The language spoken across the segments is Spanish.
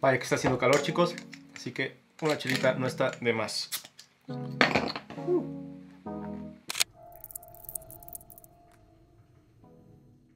Vaya que está haciendo calor, chicos, así que una chelita no está de más.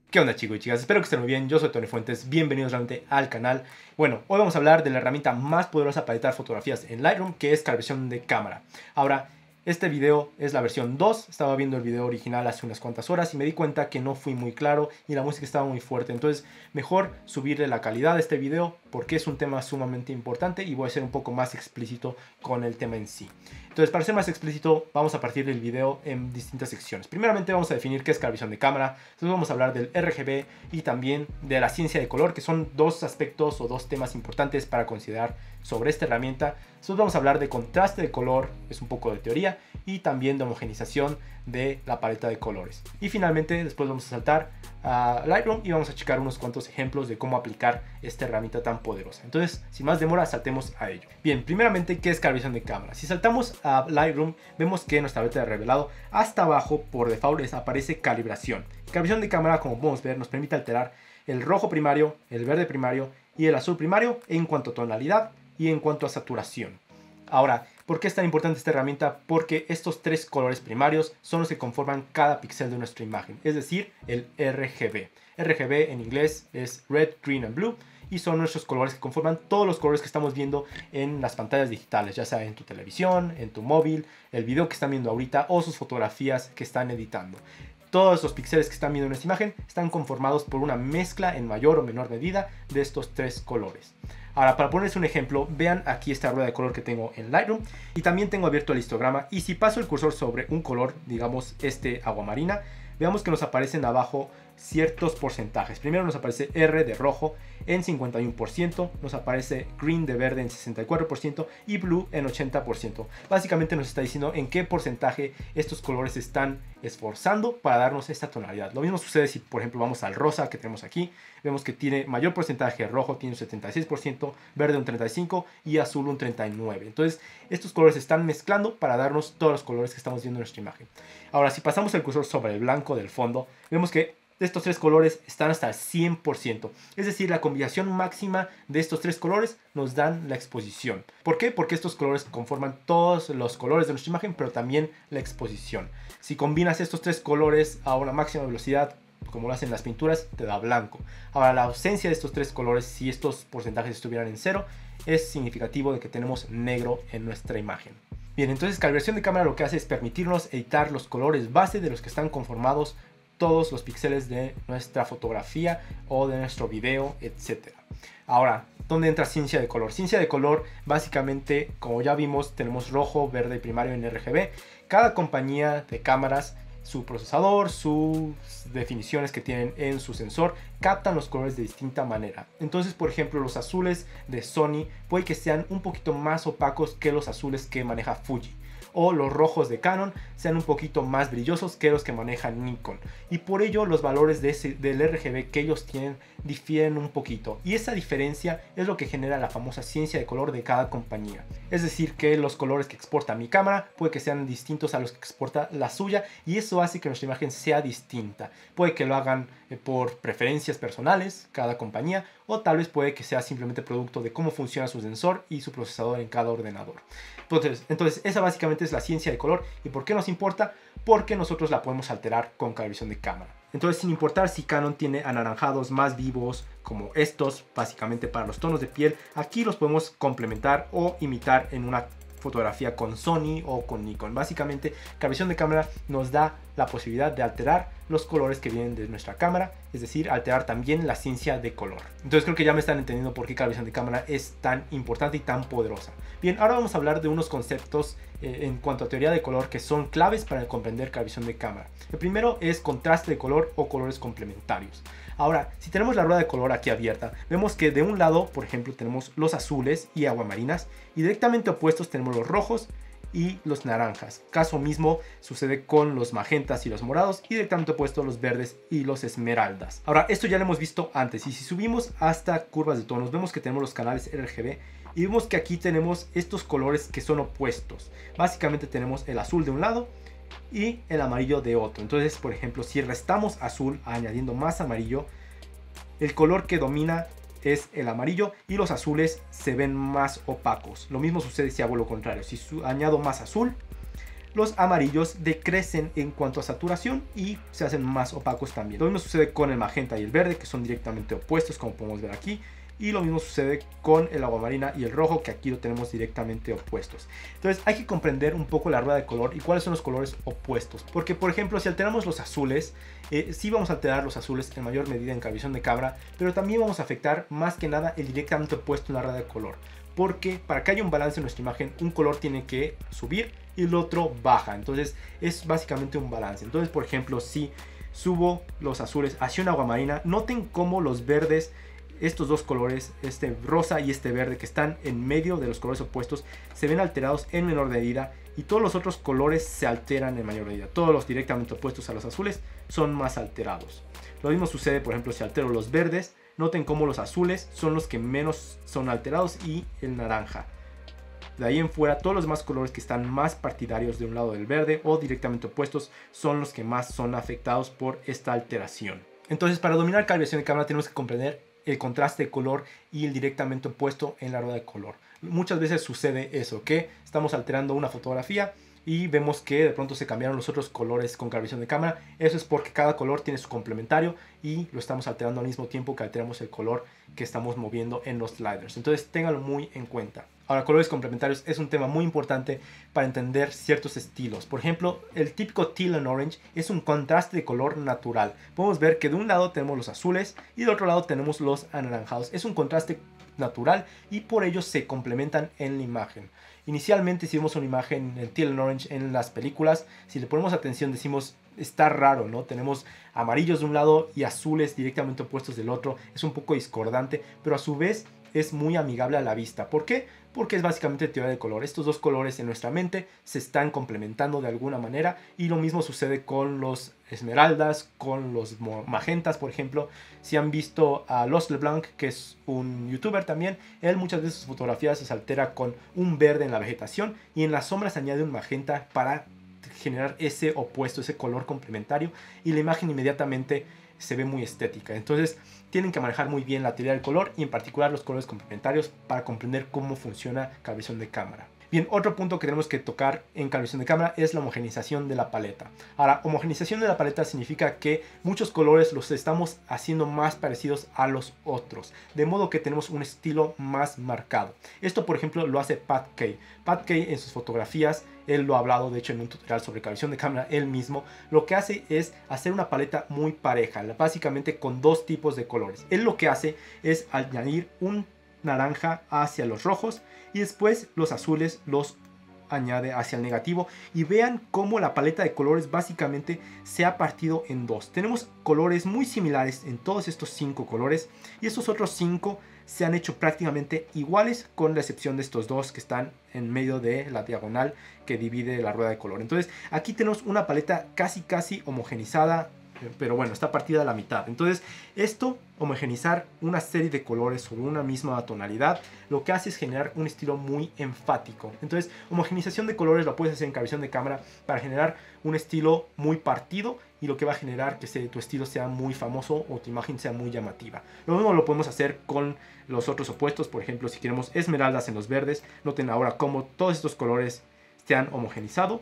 ¿Qué onda, chicos y chicas? Espero que estén muy bien. Yo soy Tony Fuentes, bienvenidos realmente al canal. Bueno, hoy vamos a hablar de la herramienta más poderosa para editar fotografías en Lightroom, que es calibración de cámara. Ahora, este video es la versión 2, estaba viendo el video original hace unas cuantas horas y me di cuenta que no fui muy claro y la música estaba muy fuerte. Entonces, mejor subirle la calidad de este video porque es un tema sumamente importante y voy a ser un poco más explícito con el tema en sí. Entonces, para ser más explícito, vamos a partir del video en distintas secciones. Primeramente vamos a definir qué es calibración de cámara, después vamos a hablar del RGB y también de la ciencia de color, que son dos aspectos o dos temas importantes para considerar sobre esta herramienta. Después vamos a hablar de contraste de color, es un poco de teoría, y también de homogenización de la paleta de colores. Y finalmente, después vamos a saltar a Lightroom y vamos a checar unos cuantos ejemplos de cómo aplicar esta herramienta tan poderosa. Entonces, sin más demora, saltemos a ello. Bien, primeramente, ¿qué es calibración de cámara? Si saltamos a Lightroom, vemos que en nuestra paleta de revelado, hasta abajo, por default, aparece calibración. Calibración de cámara, como podemos ver, nos permite alterar el rojo primario, el verde primario y el azul primario en cuanto a tonalidad y en cuanto a saturación. Ahora, ¿por qué es tan importante esta herramienta? Porque estos tres colores primarios son los que conforman cada píxel de nuestra imagen, es decir, el RGB. RGB en inglés es Red, Green and Blue y son nuestros colores que conforman todos los colores que estamos viendo en las pantallas digitales, ya sea en tu televisión, en tu móvil, el video que están viendo ahorita o sus fotografías que están editando. Todos los píxeles que están viendo en esta imagen están conformados por una mezcla en mayor o menor medida de estos tres colores. Ahora, para ponerles un ejemplo, vean aquí esta rueda de color que tengo en Lightroom y también tengo abierto el histograma, y si paso el cursor sobre un color, digamos este aguamarina, veamos que nos aparecen abajo ciertos porcentajes. Primero nos aparece R de rojo en 51%, nos aparece green de verde en 64% y blue en 80%. Básicamente nos está diciendo en qué porcentaje estos colores se están esforzando para darnos esta tonalidad. Lo mismo sucede si, por ejemplo, vamos al rosa que tenemos aquí. Vemos que tiene mayor porcentaje, rojo tiene un 76%, verde un 35% y azul un 39%. Entonces, estos colores se están mezclando para darnos todos los colores que estamos viendo en nuestra imagen. Ahora, si pasamos el cursor sobre el blanco del fondo, vemos que estos tres colores están hasta el 100%. Es decir, la combinación máxima de estos tres colores nos dan la exposición. ¿Por qué? Porque estos colores conforman todos los colores de nuestra imagen, pero también la exposición. Si combinas estos tres colores a una máxima velocidad, como lo hacen las pinturas, te da blanco. Ahora, la ausencia de estos tres colores, si estos porcentajes estuvieran en cero, es significativo de que tenemos negro en nuestra imagen. Bien, entonces calibración de cámara lo que hace es permitirnos editar los colores base de los que están conformados todos los píxeles de nuestra fotografía o de nuestro video, etc. Ahora, ¿dónde entra ciencia de color? Ciencia de color, básicamente, como ya vimos, tenemos rojo, verde y primario en RGB. Cada compañía de cámaras, su procesador, sus definiciones que tienen en su sensor, captan los colores de distinta manera. Entonces, por ejemplo, los azules de Sony puede que sean un poquito más opacos que los azules que maneja Fuji. O los rojos de Canon sean un poquito más brillosos que los que maneja Nikon. Y por ello los valores del RGB que ellos tienen difieren un poquito. Y esa diferencia es lo que genera la famosa ciencia de color de cada compañía. Es decir, que los colores que exporta mi cámara puede que sean distintos a los que exporta la suya. Y eso hace que nuestra imagen sea distinta. Puede que lo hagan por preferencias personales, cada compañía. O tal vez puede que sea simplemente producto de cómo funciona su sensor y su procesador en cada ordenador. Entonces esa básicamente es la ciencia de color. ¿Y por qué nos importa? Porque nosotros la podemos alterar con calibración de cámara. Entonces, sin importar si Canon tiene anaranjados más vivos como estos, básicamente para los tonos de piel, aquí los podemos complementar o imitar en una fotografía con Sony o con Nikon. Básicamente, calibración de cámara nos da la posibilidad de alterar los colores que vienen de nuestra cámara, es decir, alterar también la ciencia de color. Entonces creo que ya me están entendiendo por qué calibración de cámara es tan importante y tan poderosa. Bien, ahora vamos a hablar de unos conceptos en cuanto a teoría de color que son claves para comprender calibración de cámara. El primero es contraste de color o colores complementarios. Ahora, si tenemos la rueda de color aquí abierta, vemos que de un lado, por ejemplo, tenemos los azules y aguamarinas, y directamente opuestos tenemos los rojos y los naranjas. Caso mismo sucede con los magentas y los morados, y directamente opuesto los verdes y los esmeraldas. Ahora, esto ya lo hemos visto antes, y si subimos hasta curvas de tonos, vemos que tenemos los canales RGB, y vemos que aquí tenemos estos colores que son opuestos. Básicamente tenemos el azul de un lado y el amarillo de otro. Entonces, por ejemplo, si restamos azul añadiendo más amarillo, el color que domina es el amarillo y los azules se ven más opacos. Lo mismo sucede si hago lo contrario. Si añado más azul, los amarillos decrecen en cuanto a saturación y se hacen más opacos también. Lo mismo sucede con el magenta y el verde, que son directamente opuestos, como podemos ver aquí. Y lo mismo sucede con el aguamarina y el rojo, que aquí lo tenemos directamente opuestos. Entonces hay que comprender un poco la rueda de color y cuáles son los colores opuestos. Porque, por ejemplo, si alteramos los azules, sí vamos a alterar los azules en mayor medida en calibración de cámara, pero también vamos a afectar más que nada el directamente opuesto en la rueda de color. Porque para que haya un balance en nuestra imagen, un color tiene que subir y el otro baja. Entonces es básicamente un balance. Entonces, por ejemplo, si subo los azules hacia una aguamarina, noten cómo los verdes, estos dos colores, este rosa y este verde que están en medio de los colores opuestos, se ven alterados en menor medida y todos los otros colores se alteran en mayor medida. Todos los directamente opuestos a los azules son más alterados. Lo mismo sucede, por ejemplo, si altero los verdes, noten cómo los azules son los que menos son alterados y el naranja. De ahí en fuera, todos los demás colores que están más partidarios de un lado del verde o directamente opuestos son los que más son afectados por esta alteración. Entonces, para dominar calibración de cámara tenemos que comprender el contraste de color y el directamente opuesto en la rueda de color. Muchas veces sucede eso, que estamos alterando una fotografía y vemos que de pronto se cambiaron los otros colores con calibración de cámara. Eso es porque cada color tiene su complementario y lo estamos alterando al mismo tiempo que alteramos el color que estamos moviendo en los sliders. Entonces ténganlo muy en cuenta. Ahora, colores complementarios es un tema muy importante para entender ciertos estilos. Por ejemplo, el típico teal and orange es un contraste de color natural. Podemos ver que de un lado tenemos los azules y del otro lado tenemos los anaranjados. Es un contraste natural y por ello se complementan en la imagen. Inicialmente, si vemos una imagen en teal and orange en las películas, si le ponemos atención decimos, está raro, ¿no? Tenemos amarillos de un lado y azules directamente opuestos del otro. Es un poco discordante, pero a su vez es muy amigable a la vista. ¿Por qué? Porque es básicamente teoría de color. Estos dos colores en nuestra mente se están complementando de alguna manera y lo mismo sucede con los esmeraldas, con los magentas, por ejemplo. Si han visto a Los LeBlanc, que es un youtuber también, él muchas veces sus fotografías se altera con un verde en la vegetación y en las sombras añade un magenta para generar ese opuesto, ese color complementario y la imagen inmediatamente se ve muy estética. Entonces tienen que manejar muy bien la teoría del color y en particular los colores complementarios para comprender cómo funciona calibración de cámara. Bien, otro punto que tenemos que tocar en calibración de cámara es la homogeneización de la paleta. Ahora, homogeneización de la paleta significa que muchos colores los estamos haciendo más parecidos a los otros, de modo que tenemos un estilo más marcado. Esto, por ejemplo, lo hace Pat Kay. Pat Kay en sus fotografías, él lo ha hablado de hecho en un tutorial sobre calibración de cámara él mismo, lo que hace es hacer una paleta muy pareja, básicamente con dos tipos de colores. Él lo que hace es añadir un naranja hacia los rojos y después los azules los añade hacia el negativo y vean cómo la paleta de colores básicamente se ha partido en dos. Tenemos colores muy similares en todos estos 5 colores y estos otros 5 se han hecho prácticamente iguales con la excepción de estos dos que están en medio de la diagonal que divide la rueda de color. Entonces aquí tenemos una paleta casi homogenizada, pero bueno, está partida a la mitad. Entonces esto, homogenizar una serie de colores sobre una misma tonalidad, lo que hace es generar un estilo muy enfático. Entonces homogenización de colores lo puedes hacer en calibración de cámara para generar un estilo muy partido y lo que va a generar que tu estilo sea muy famoso o tu imagen sea muy llamativa. Lo mismo lo podemos hacer con los otros opuestos. Por ejemplo, si queremos esmeraldas en los verdes, noten ahora cómo todos estos colores se han homogenizado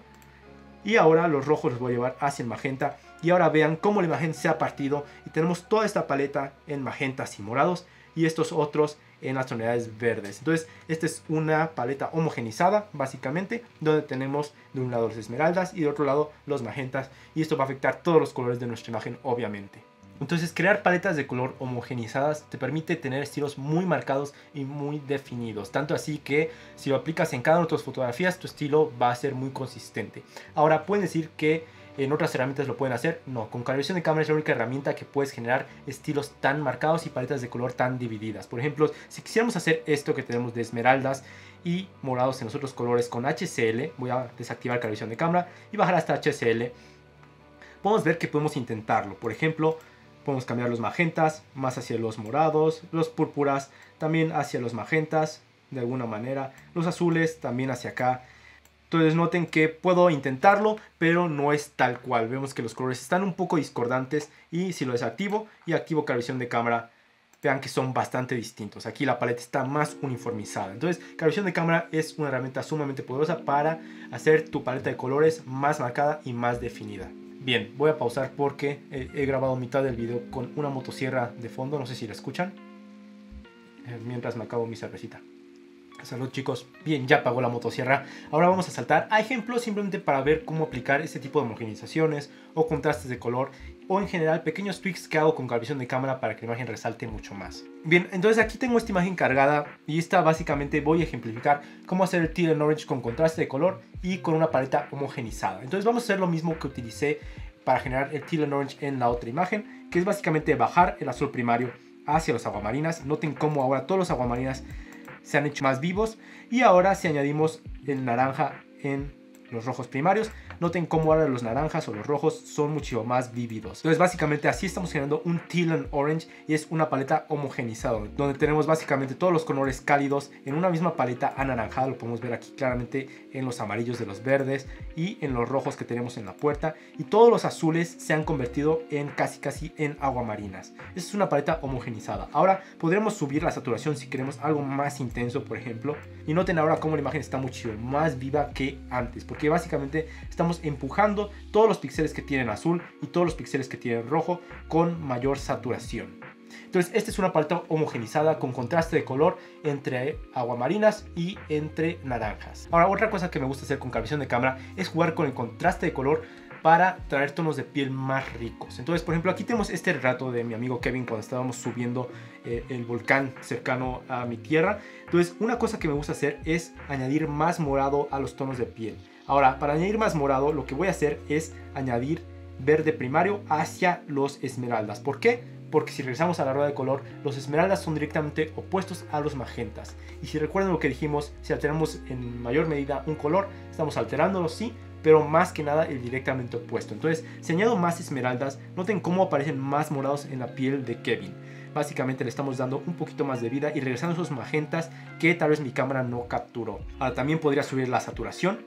y ahora los rojos los voy a llevar hacia el magenta. Y ahora vean cómo la imagen se ha partido y tenemos toda esta paleta en magentas y morados y estos otros en las tonalidades verdes. Entonces esta es una paleta homogenizada básicamente, donde tenemos de un lado las esmeraldas y de otro lado los magentas, y esto va a afectar todos los colores de nuestra imagen obviamente. Entonces crear paletas de color homogenizadas te permite tener estilos muy marcados y muy definidos, tanto así que si lo aplicas en cada una de tus fotografías tu estilo va a ser muy consistente. Ahora pueden decir que en otras herramientas lo pueden hacer. No, con calibración de cámara es la única herramienta que puedes generar estilos tan marcados y paletas de color tan divididas. Por ejemplo, si quisiéramos hacer esto que tenemos de esmeraldas y morados en los otros colores con HCL, voy a desactivar calibración de cámara y bajar hasta HCL, podemos ver que podemos intentarlo. Por ejemplo, podemos cambiar los magentas más hacia los morados, los púrpuras también hacia los magentas de alguna manera, los azules también hacia acá. Entonces noten que puedo intentarlo, pero no es tal cual. Vemos que los colores están un poco discordantes y si lo desactivo y activo calibración de cámara, vean que son bastante distintos. Aquí la paleta está más uniformizada. Entonces, calibración de cámara es una herramienta sumamente poderosa para hacer tu paleta de colores más marcada y más definida. Bien, voy a pausar porque he grabado mitad del video con una motosierra de fondo, no sé si la escuchan, mientras me acabo mi cervecita. Salud, chicos. Bien, ya apagó la motosierra. Ahora vamos a saltar a ejemplos simplemente para ver cómo aplicar este tipo de homogenizaciones o contrastes de color, o en general pequeños tweaks que hago con calibración de cámara para que la imagen resalte mucho más. Bien, entonces aquí tengo esta imagen cargada y esta básicamente voy a ejemplificar cómo hacer el teal and orange con contraste de color y con una paleta homogenizada. Entonces vamos a hacer lo mismo que utilicé para generar el teal and orange en la otra imagen, que es básicamente bajar el azul primario hacia los aguamarinas. Noten cómo ahora todos los aguamarinas se han hecho más vivos, y ahora si añadimos el naranja en los rojos primarios, noten cómo ahora los naranjas o los rojos son mucho más vívidos. Entonces básicamente así estamos generando un teal and orange, y es una paleta homogenizada donde tenemos básicamente todos los colores cálidos en una misma paleta anaranjada. Lo podemos ver aquí claramente en los amarillos de los verdes y en los rojos que tenemos en la puerta, y todos los azules se han convertido en casi en aguamarinas. Esta es una paleta homogenizada. Ahora podremos subir la saturación si queremos algo más intenso, por ejemplo, y noten ahora cómo la imagen está mucho más viva que antes, porque básicamente estamos empujando todos los píxeles que tienen azul y todos los píxeles que tienen rojo con mayor saturación. Entonces esta es una paleta homogenizada con contraste de color entre aguamarinas y entre naranjas. Ahora, otra cosa que me gusta hacer con calibración de cámara es jugar con el contraste de color para traer tonos de piel más ricos. Entonces, por ejemplo, aquí tenemos este retrato de mi amigo Kevin cuando estábamos subiendo el volcán cercano a mi tierra. Entonces, una cosa que me gusta hacer es añadir más morado a los tonos de piel. Ahora, para añadir más morado, lo que voy a hacer es añadir verde primario hacia los esmeraldas. ¿Por qué? Porque si regresamos a la rueda de color, los esmeraldas son directamente opuestos a los magentas. Y si recuerdan lo que dijimos, si alteramos en mayor medida un color, estamos alterándolo, sí, pero más que nada el directamente opuesto. Entonces, si añado más esmeraldas, noten cómo aparecen más morados en la piel de Kevin. Básicamente le estamos dando un poquito más de vida y regresando esos magentas que tal vez mi cámara no capturó. Ahora, también podría subir la saturación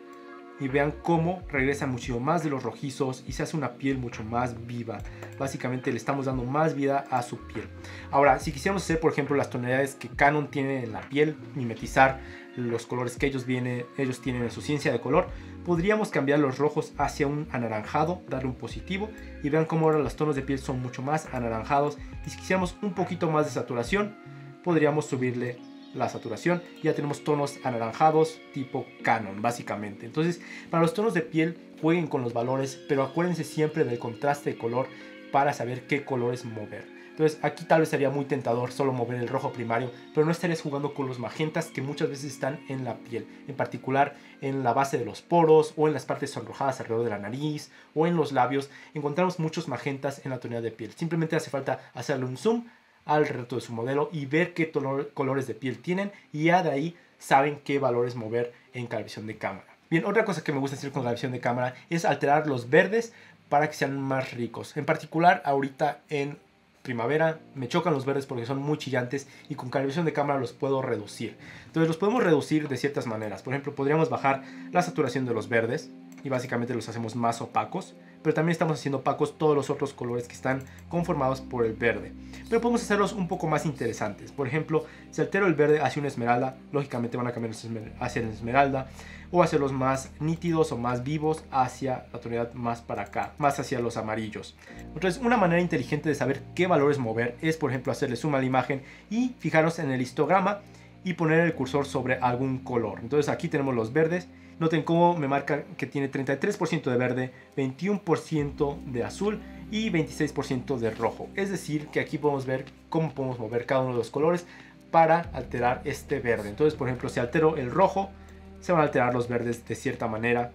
y vean cómo regresa mucho más de los rojizos y se hace una piel mucho más viva. Básicamente le estamos dando más vida a su piel. Ahora, si quisiéramos hacer, por ejemplo, las tonalidades que Canon tiene en la piel, mimetizar los colores que ellos tienen en su ciencia de color, podríamos cambiar los rojos hacia un anaranjado, darle un positivo, y vean cómo ahora los tonos de piel son mucho más anaranjados. Y si quisiéramos un poquito más de saturación, podríamos subirle la saturación, ya tenemos tonos anaranjados tipo Canon básicamente. Entonces, para los tonos de piel, jueguen con los valores, pero acuérdense siempre del contraste de color para saber qué colores mover. Entonces aquí tal vez sería muy tentador solo mover el rojo primario, pero no estarías jugando con los magentas que muchas veces están en la piel, en particular en la base de los poros o en las partes sonrojadas alrededor de la nariz o en los labios. Encontramos muchos magentas en la tonalidad de piel. Simplemente hace falta hacerle un zoom al retrato de su modelo y ver qué colores de piel tienen, y ya de ahí saben qué valores mover en calibración de cámara. Bien, otra cosa que me gusta hacer con calibración de cámara es alterar los verdes para que sean más ricos. En particular ahorita en primavera me chocan los verdes porque son muy chillantes, y con calibración de cámara los puedo reducir. Entonces los podemos reducir de ciertas maneras. Por ejemplo, podríamos bajar la saturación de los verdes y básicamente los hacemos más opacos, pero también estamos haciendo opacos todos los otros colores que están conformados por el verde. Pero podemos hacerlos un poco más interesantes. Por ejemplo, si altero el verde hacia una esmeralda, lógicamente van a cambiar hacia la esmeralda, o hacerlos más nítidos o más vivos hacia la tonalidad más para acá, más hacia los amarillos. Entonces, una manera inteligente de saber qué valores mover es, por ejemplo, hacerle zoom a la imagen y fijaros en el histograma y poner el cursor sobre algún color. Entonces aquí tenemos los verdes. Noten cómo me marca que tiene 33% de verde, 21% de azul y 26% de rojo. Es decir, que aquí podemos ver cómo podemos mover cada uno de los colores para alterar este verde. Entonces, por ejemplo, si altero el rojo, se van a alterar los verdes de cierta manera.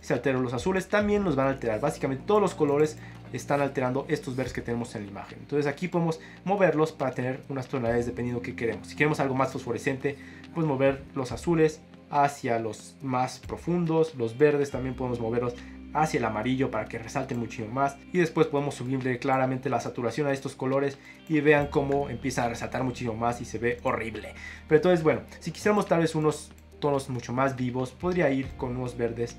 Si altero los azules, también los van a alterar. Básicamente todos los colores están alterando estos verdes que tenemos en la imagen. Entonces aquí podemos moverlos para tener unas tonalidades dependiendo de qué queremos. Si queremos algo más fosforescente, pues mover los azules hacia los más profundos. Los verdes también podemos moverlos hacia el amarillo para que resalten muchísimo más. Y después podemos subirle claramente la saturación a estos colores y vean cómo empieza a resaltar muchísimo más y se ve horrible. Pero entonces, bueno, si quisiéramos tal vez unos tonos mucho más vivos, podría ir con unos verdes,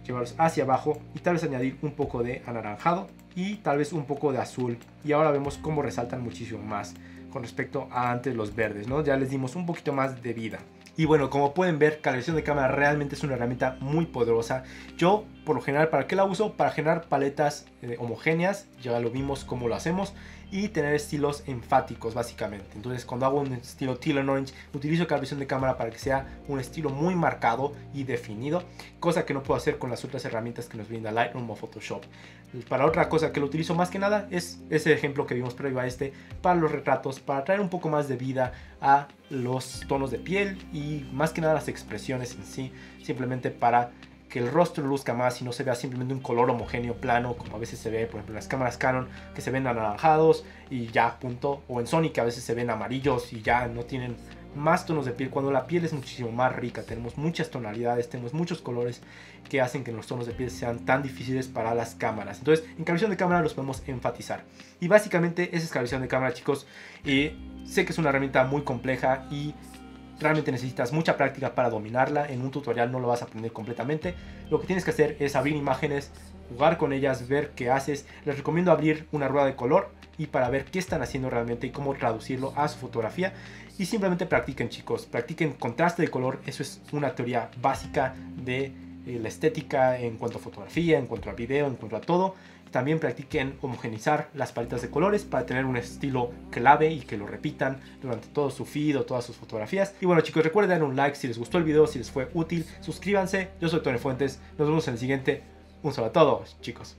llevarlos hacia abajo y tal vez añadir un poco de anaranjado y tal vez un poco de azul. Y ahora vemos cómo resaltan muchísimo más con respecto a antes los verdes, ¿no? Ya les dimos un poquito más de vida. Y bueno, como pueden ver, calibración de cámara realmente es una herramienta muy poderosa. Yo, por lo general, ¿para qué la uso? Para generar paletas homogéneas, ya lo vimos cómo lo hacemos, y tener estilos enfáticos básicamente. Entonces cuando hago un estilo Teal and Orange, utilizo calibración de cámara para que sea un estilo muy marcado y definido, cosa que no puedo hacer con las otras herramientas que nos brinda Lightroom o Photoshop. Para otra cosa que lo utilizo más que nada es ese ejemplo que vimos previo a este, para los retratos, para traer un poco más de vida a los tonos de piel y más que nada las expresiones en sí, simplemente para que el rostro luzca más y no se vea simplemente un color homogéneo plano, como a veces se ve por ejemplo en las cámaras Canon, que se ven anaranjados y ya punto, o en Sony que a veces se ven amarillos y ya no tienen más tonos de piel, cuando la piel es muchísimo más rica. Tenemos muchas tonalidades, tenemos muchos colores que hacen que los tonos de piel sean tan difíciles para las cámaras. Entonces en calibración de cámara los podemos enfatizar, y básicamente esa es calibración de cámara, chicos. Sé que es una herramienta muy compleja y realmente necesitas mucha práctica para dominarla. En un tutorial no lo vas a aprender completamente. Lo que tienes que hacer es abrir imágenes, jugar con ellas, ver qué haces. Les recomiendo abrir una rueda de color y para ver qué están haciendo realmente y cómo traducirlo a su fotografía. Y simplemente practiquen, chicos, practiquen contraste de color. Eso es una teoría básica de la estética en cuanto a fotografía, en cuanto a video, en cuanto a todo. También practiquen homogenizar las paletas de colores para tener un estilo clave y que lo repitan durante todo su feed o todas sus fotografías. Y bueno, chicos, recuerden dar un like si les gustó el video, si les fue útil. Suscríbanse. Yo soy Tony Fuentes. Nos vemos en el siguiente. Un saludo a todos, chicos.